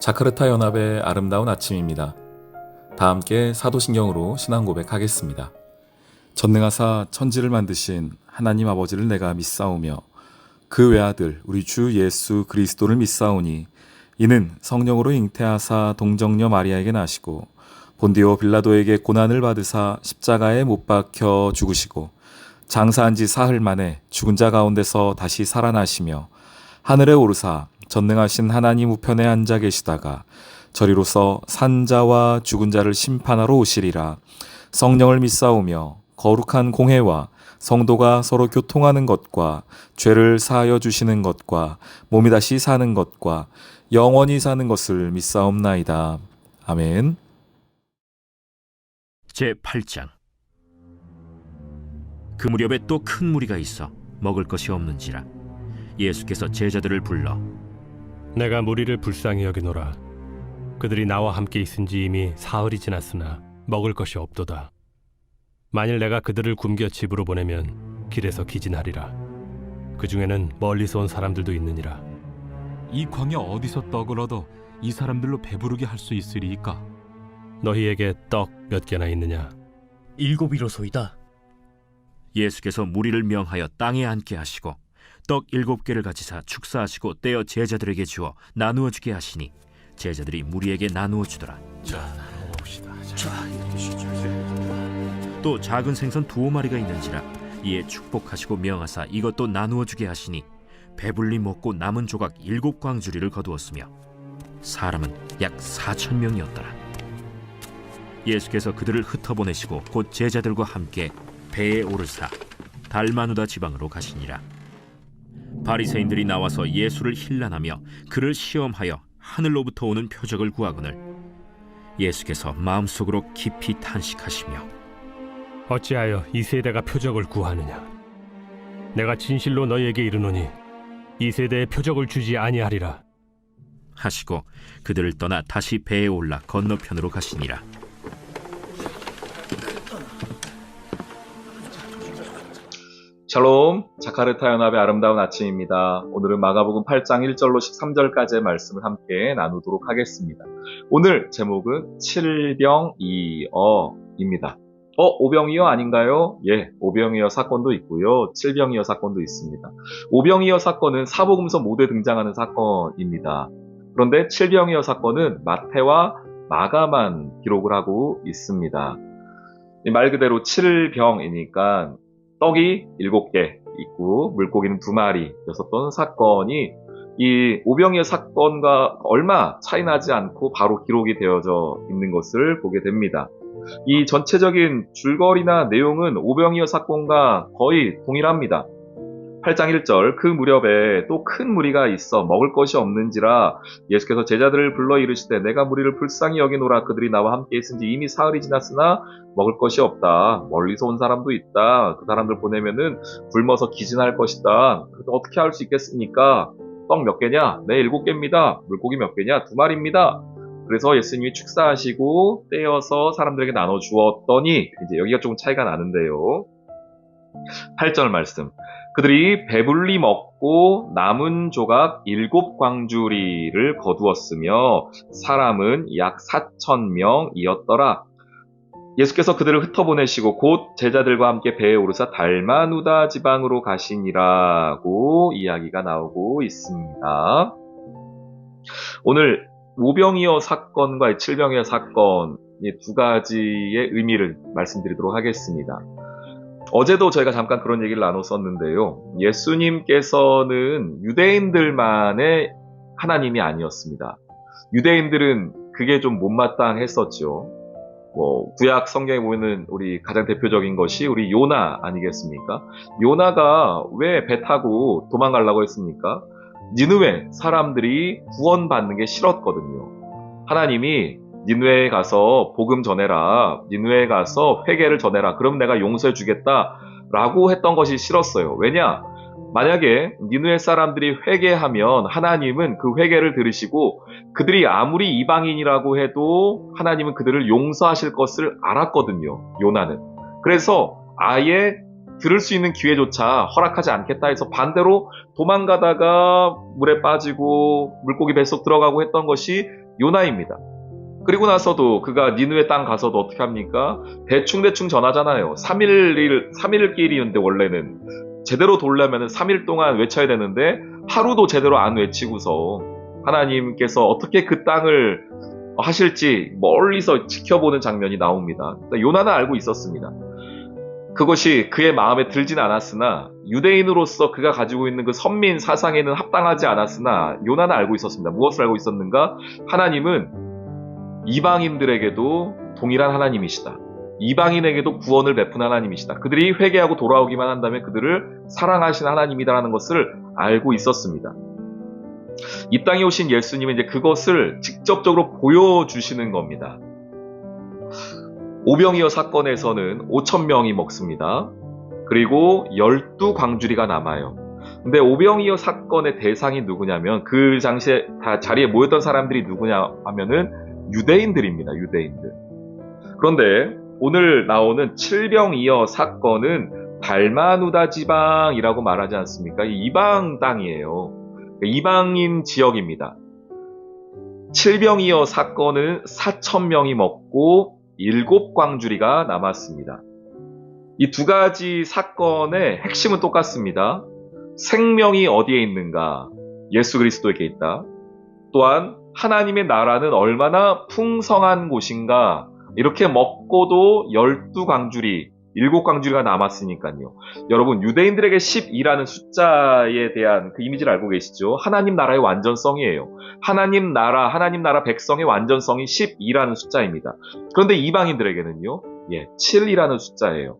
자카르타 연합의 아름다운 아침입니다. 다 함께 사도신경으로 신앙 고백하겠습니다. 전능하사 천지를 만드신 하나님 아버지를 내가 믿사오며 그 외아들 우리 주 예수 그리스도를 믿사오니 이는 성령으로 잉태하사 동정녀 마리아에게 나시고 본디오 빌라도에게 고난을 받으사 십자가에 못 박혀 죽으시고 장사한 지 사흘 만에 죽은 자 가운데서 다시 살아나시며 하늘에 오르사 전능하신 하나님 우편에 앉아 계시다가 저리로서 산자와 죽은 자를 심판하러 오시리라. 성령을 믿사오며 거룩한 공회와 성도가 서로 교통하는 것과 죄를 사하여 주시는 것과 몸이 다시 사는 것과 영원히 사는 것을 믿사옵나이다. 아멘. 제8장. 그 무렵에 또 큰 무리가 있어 먹을 것이 없는지라 예수께서 제자들을 불러 내가 무리를 불쌍히 여기노라. 그들이 나와 함께 있은지 이미 사흘이 지났으나 먹을 것이 없도다. 만일 내가 그들을 굶겨 집으로 보내면 길에서 기진하리라. 그 중에는 멀리서 온 사람들도 있느니라. 이 광야 어디서 떡을 얻어 이 사람들로 배부르게 할 수 있으리이까? 너희에게 떡 몇 개나 있느냐? 7이로소이다. 예수께서 무리를 명하여 땅에 앉게 하시고 떡 7개를 가지사 축사하시고 떼어 제자들에게 주어 나누어 주게 하시니 제자들이 무리에게 나누어 주더라. 또 작은 생선 2마리가 있는지라 이에 축복하시고 명하사 이것도 나누어 주게 하시니 배불리 먹고 남은 조각 7광주리를 거두었으며 사람은 약 4,000명이었더라. 예수께서 그들을 흩어보내시고 곧 제자들과 함께 배에 오르사 달마누다 지방으로 가시니라. 바리새인들이 나와서 예수를 힐난하며 그를 시험하여 하늘로부터 오는 표적을 구하거늘 예수께서 마음속으로 깊이 탄식하시며 어찌하여 이 세대가 표적을 구하느냐? 내가 진실로 너희에게 이르노니 이 세대에 표적을 주지 아니하리라. 하시고 그들을 떠나 다시 배에 올라 건너편으로 가시니라. 샬롬, 자카르타 연합의 아름다운 아침입니다. 오늘은 마가복음 8장 1절로 13절까지의 말씀을 함께 나누도록 하겠습니다. 오늘 제목은 칠병이어입니다. 오병이어 아닌가요? 예, 오병이어 사건도 있고요. 칠병이어 사건도 있습니다. 오병이어 사건은 사복음서 모두에 등장하는 사건입니다. 그런데 칠병이어 사건은 마태와 마가만 기록을 하고 있습니다. 말 그대로 칠병이니까 떡이 7개 있고 물고기는 2마리였었던 사건이 이 오병이어 사건과 얼마 차이 나지 않고 바로 기록이 되어져 있는 것을 보게 됩니다. 이 전체적인 줄거리나 내용은 오병이어 사건과 거의 동일합니다. 8장 1절 그 무렵에 또 큰 무리가 있어 먹을 것이 없는지라 예수께서 제자들을 불러 이르시되 내가 무리를 불쌍히 여기노라. 그들이 나와 함께 있은지 이미 사흘이 지났으나 먹을 것이 없다. 멀리서 온 사람도 있다. 그 사람들 보내면은 굶어서 기진할 것이다. 어떻게 할 수 있겠습니까? 떡 몇 개냐? 네, 7개입니다. 물고기 몇 개냐? 2마리입니다. 그래서 예수님이 축사하시고 떼어서 사람들에게 나눠 주었더니 이제 여기가 조금 차이가 나는데요. 8절 말씀. 그들이 배불리 먹고 남은 조각 7광주리를 거두었으며 사람은 약 4,000명이었더라. 예수께서 그들을 흩어보내시고 곧 제자들과 함께 배에 오르사 달마누다 지방으로 가시니라고 이야기가 나오고 있습니다. 오늘 오병이어 사건과 칠병이어 사건 이 두 가지의 의미를 말씀드리도록 하겠습니다. 어제도 저희가 잠깐 그런 얘기를 나눴었는데요. 예수님께서는 유대인들만의 하나님이 아니었습니다. 유대인들은 그게 좀 못마땅했었죠. 구약 성경에 보면은 우리 가장 대표적인 것이 우리 요나 아니겠습니까? 요나가 왜 배 타고 도망가려고 했습니까? 니느웨 사람들이 구원받는 게 싫었거든요. 하나님이 니느웨에 가서 복음 전해라. 니느웨에 가서 회개를 전해라. 그럼 내가 용서해 주겠다. 라고 했던 것이 싫었어요. 왜냐? 만약에 니느웨 사람들이 회개하면 하나님은 그 회개를 들으시고 그들이 아무리 이방인이라고 해도 하나님은 그들을 용서하실 것을 알았거든요. 요나는. 그래서 아예 들을 수 있는 기회조차 허락하지 않겠다 해서 반대로 도망가다가 물에 빠지고 물고기 뱃속 들어가고 했던 것이 요나입니다. 그리고 나서도 그가 니느웨 땅 가서도 어떻게 합니까? 대충대충 전하잖아요. 3일을 끼리는데 원래는 제대로 돌려면 3일 동안 외쳐야 되는데 하루도 제대로 안 외치고서 하나님께서 어떻게 그 땅을 하실지 멀리서 지켜보는 장면이 나옵니다. 요나는 알고 있었습니다. 그것이 그의 마음에 들진 않았으나 유대인으로서 그가 가지고 있는 그 선민 사상에는 합당하지 않았으나 요나는 알고 있었습니다. 무엇을 알고 있었는가? 하나님은 이방인들에게도 동일한 하나님이시다. 이방인에게도 구원을 베푼 하나님이시다. 그들이 회개하고 돌아오기만 한다면 그들을 사랑하시는 하나님이다라는 것을 알고 있었습니다. 이 땅에 오신 예수님은 이제 그것을 직접적으로 보여주시는 겁니다. 오병이어 사건에서는 5,000명이 먹습니다. 그리고 12광주리가 남아요. 근데 오병이어 사건의 대상이 누구냐면 그 당시에 다 자리에 모였던 사람들이 누구냐 하면은 유대인들입니다. 유대인들. 그런데 오늘 나오는 칠병이어 사건은 달마누다 지방이라고 말하지 않습니까? 이방 땅이에요. 이방인 지역입니다. 칠병이어 사건은 4,000명이 먹고 7광주리가 남았습니다. 이 두 가지 사건의 핵심은 똑같습니다. 생명이 어디에 있는가? 예수 그리스도에게 있다. 또한 하나님의 나라는 얼마나 풍성한 곳인가? 이렇게 먹고도 12광주리, 7광주리가 남았으니까요. 여러분, 유대인들에게 12라는 숫자에 대한 그 이미지를 알고 계시죠? 하나님 나라의 완전성이에요. 하나님 나라 백성의 완전성이 12라는 숫자입니다. 그런데 이방인들에게는요, 7이라는 숫자예요.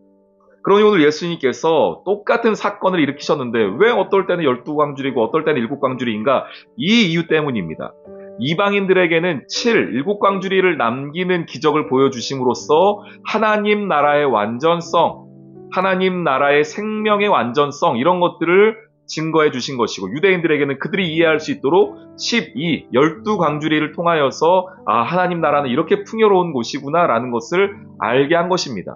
그러니 오늘 예수님께서 똑같은 사건을 일으키셨는데 왜 어떨 때는 12광주리고 어떨 때는 7광주리인가? 이 이유 때문입니다. 이방인들에게는 7광주리를 남기는 기적을 보여주심으로써 하나님 나라의 완전성, 하나님 나라의 생명의 완전성 이런 것들을 증거해 주신 것이고 유대인들에게는 그들이 이해할 수 있도록 12광주리를 통하여서 하나님 나라는 이렇게 풍요로운 곳이구나 라는 것을 알게 한 것입니다.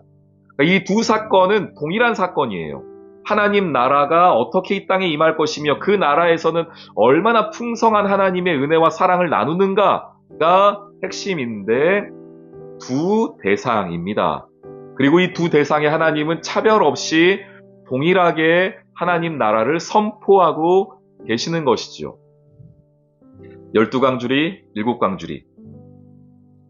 이 두 사건은 동일한 사건이에요. 하나님 나라가 어떻게 이 땅에 임할 것이며 그 나라에서는 얼마나 풍성한 하나님의 은혜와 사랑을 나누는가가 핵심인데 두 대상입니다. 그리고 이 두 대상의 하나님은 차별 없이 동일하게 하나님 나라를 선포하고 계시는 것이죠. 12광주리, 7광주리.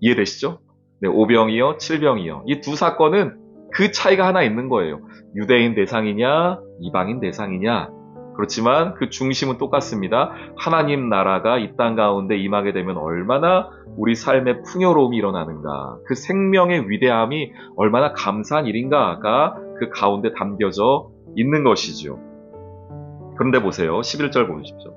이해되시죠? 네, 오병이어, 칠병이어. 이 두 사건은 그 차이가 하나 있는 거예요. 유대인 대상이냐, 이방인 대상이냐. 그렇지만 그 중심은 똑같습니다. 하나님 나라가 이 땅 가운데 임하게 되면 얼마나 우리 삶의 풍요로움이 일어나는가. 그 생명의 위대함이 얼마나 감사한 일인가가 그 가운데 담겨져 있는 것이죠. 그런데 보세요. 11절 보십시오.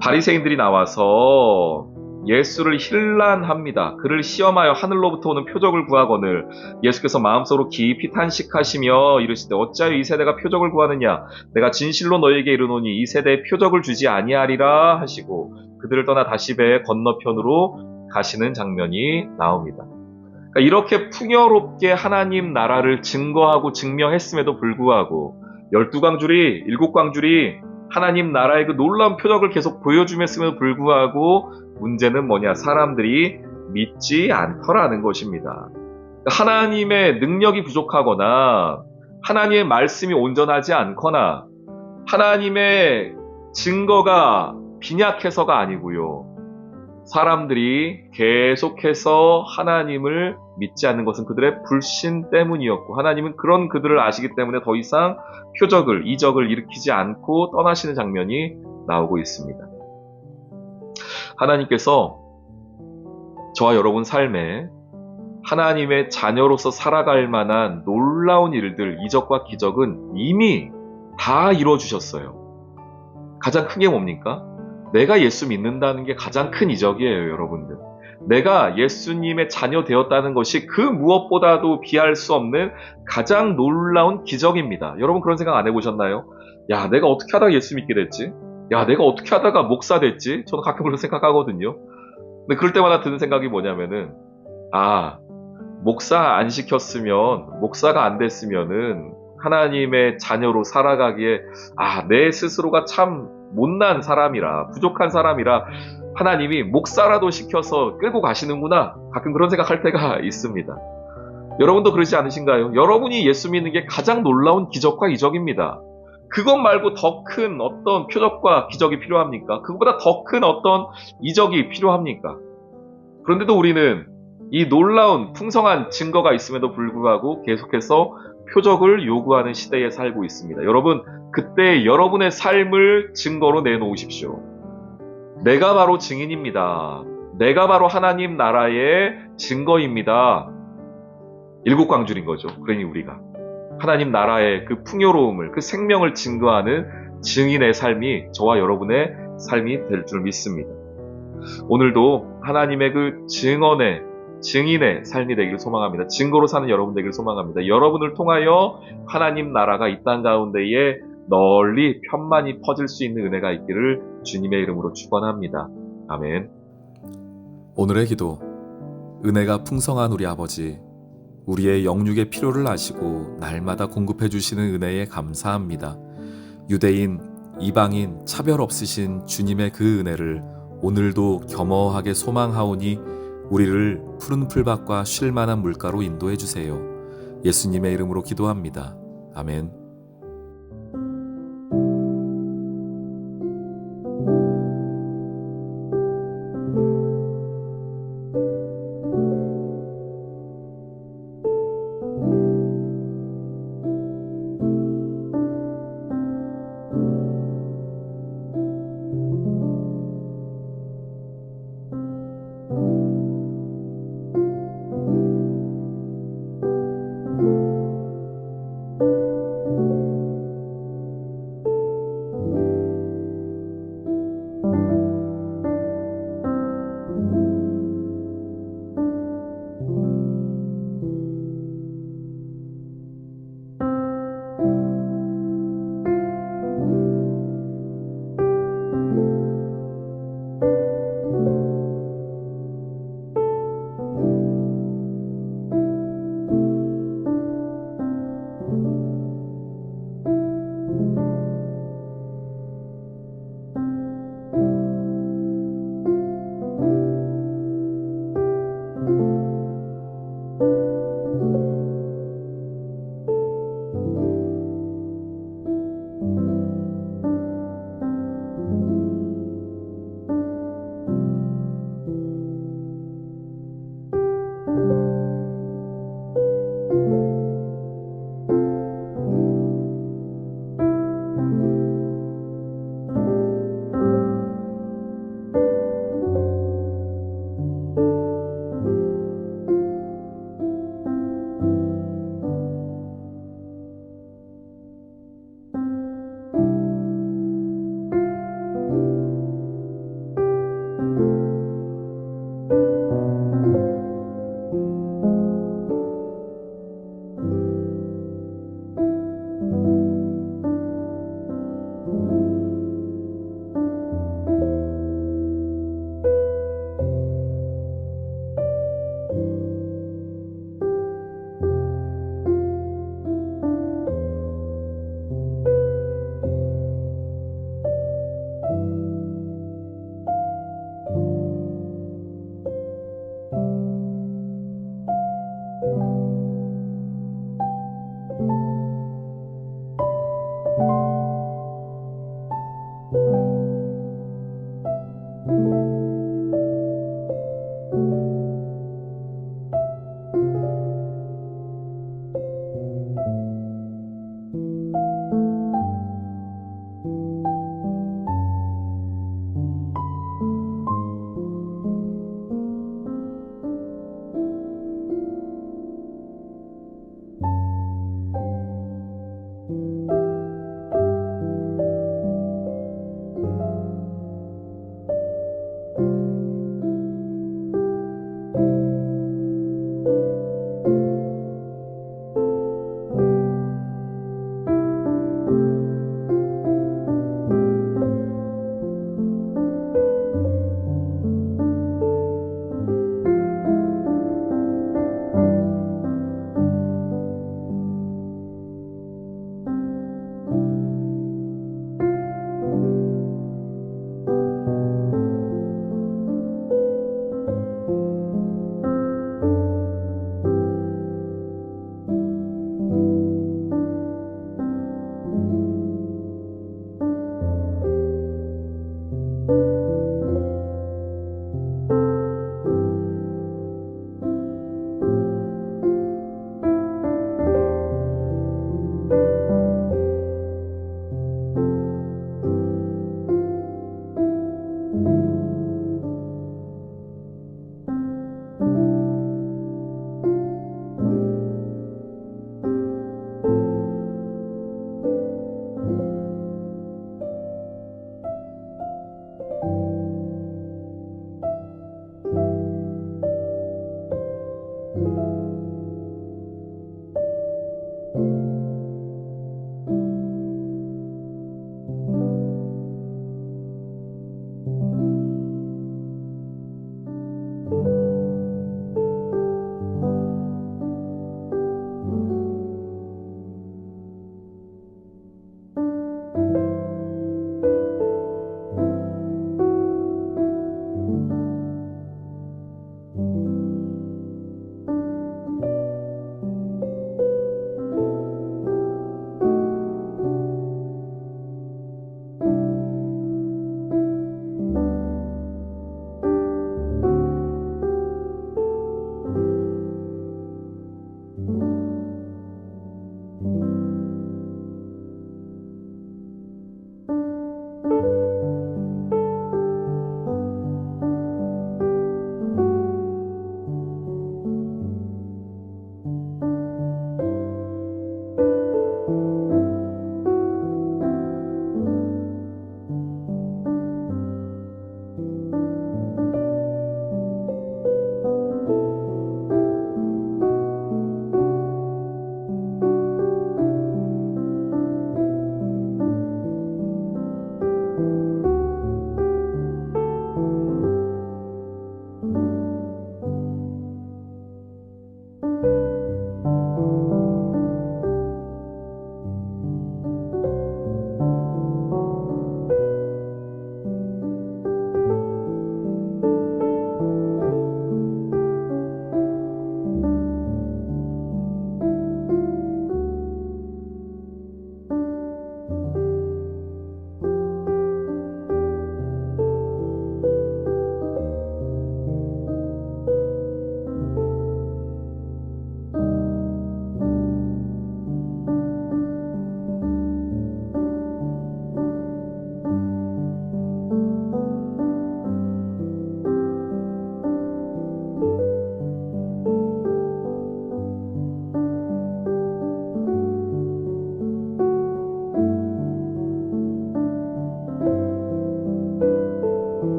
바리새인들이 나와서 예수를 힐난합니다. 그를 시험하여 하늘로부터 오는 표적을 구하거늘 예수께서 마음속으로 깊이 탄식하시며 이르시되 어찌하여 이 세대가 표적을 구하느냐 내가 진실로 너희에게 이르노니 이 세대에 표적을 주지 아니하리라 하시고 그들을 떠나 다시 배의 건너편으로 가시는 장면이 나옵니다. 그러니까 이렇게 풍요롭게 하나님 나라를 증거하고 증명했음에도 불구하고 12광주리, 7광주리 하나님 나라의 그 놀라운 표적을 계속 보여주면서도 불구하고 문제는 뭐냐? 사람들이 믿지 않더라는 것입니다. 하나님의 능력이 부족하거나 하나님의 말씀이 온전하지 않거나 하나님의 증거가 빈약해서가 아니고요. 사람들이 계속해서 하나님을 믿지 않는 것은 그들의 불신 때문이었고 하나님은 그런 그들을 아시기 때문에 더 이상 표적을, 이적을 일으키지 않고 떠나시는 장면이 나오고 있습니다. 하나님께서 저와 여러분 삶에 하나님의 자녀로서 살아갈 만한 놀라운 일들, 이적과 기적은 이미 다 이루어주셨어요. 가장 큰 게 뭡니까? 내가 예수 믿는다는 게 가장 큰 이적이에요, 여러분들. 내가 예수님의 자녀 되었다는 것이 그 무엇보다도 비할 수 없는 가장 놀라운 기적입니다. 여러분 그런 생각 안 해보셨나요? 야, 내가 어떻게 하다가 예수 믿게 됐지? 야, 내가 어떻게 하다가 목사 됐지? 저는 가끔 그런 생각하거든요. 근데 그럴 때마다 드는 생각이 뭐냐면은 목사 안 시켰으면, 목사가 안 됐으면은 하나님의 자녀로 살아가기에 내 스스로가 참 못난 사람이라, 부족한 사람이라 하나님이 목사라도 시켜서 끌고 가시는구나. 가끔 그런 생각할 때가 있습니다. 여러분도 그러지 않으신가요? 여러분이 예수 믿는 게 가장 놀라운 기적과 이적입니다. 그것 말고 더 큰 어떤 표적과 기적이 필요합니까? 그것보다 더 큰 어떤 이적이 필요합니까? 그런데도 우리는 이 놀라운 풍성한 증거가 있음에도 불구하고 계속해서 표적을 요구하는 시대에 살고 있습니다. 여러분, 그때 여러분의 삶을 증거로 내놓으십시오. 내가 바로 증인입니다. 내가 바로 하나님 나라의 증거입니다. 일곱 광줄인 거죠. 그러니 우리가 하나님 나라의 그 풍요로움을, 그 생명을 증거하는 증인의 삶이 저와 여러분의 삶이 될 줄 믿습니다. 오늘도 하나님의 그 증인의 삶이 되기를 소망합니다. 증거로 사는 여러분 되기를 소망합니다. 여러분을 통하여 하나님 나라가 이 땅 가운데에 널리 편만히 퍼질 수 있는 은혜가 있기를 주님의 이름으로 축원합니다. 아멘. 오늘의 기도. 은혜가 풍성한 우리 아버지, 우리의 영육의 필요를 아시고 날마다 공급해 주시는 은혜에 감사합니다. 유대인, 이방인 차별 없으신 주님의 그 은혜를 오늘도 겸허하게 소망하오니 우리를 푸른 풀밭과 쉴 만한 물가로 인도해 주세요. 예수님의 이름으로 기도합니다. 아멘.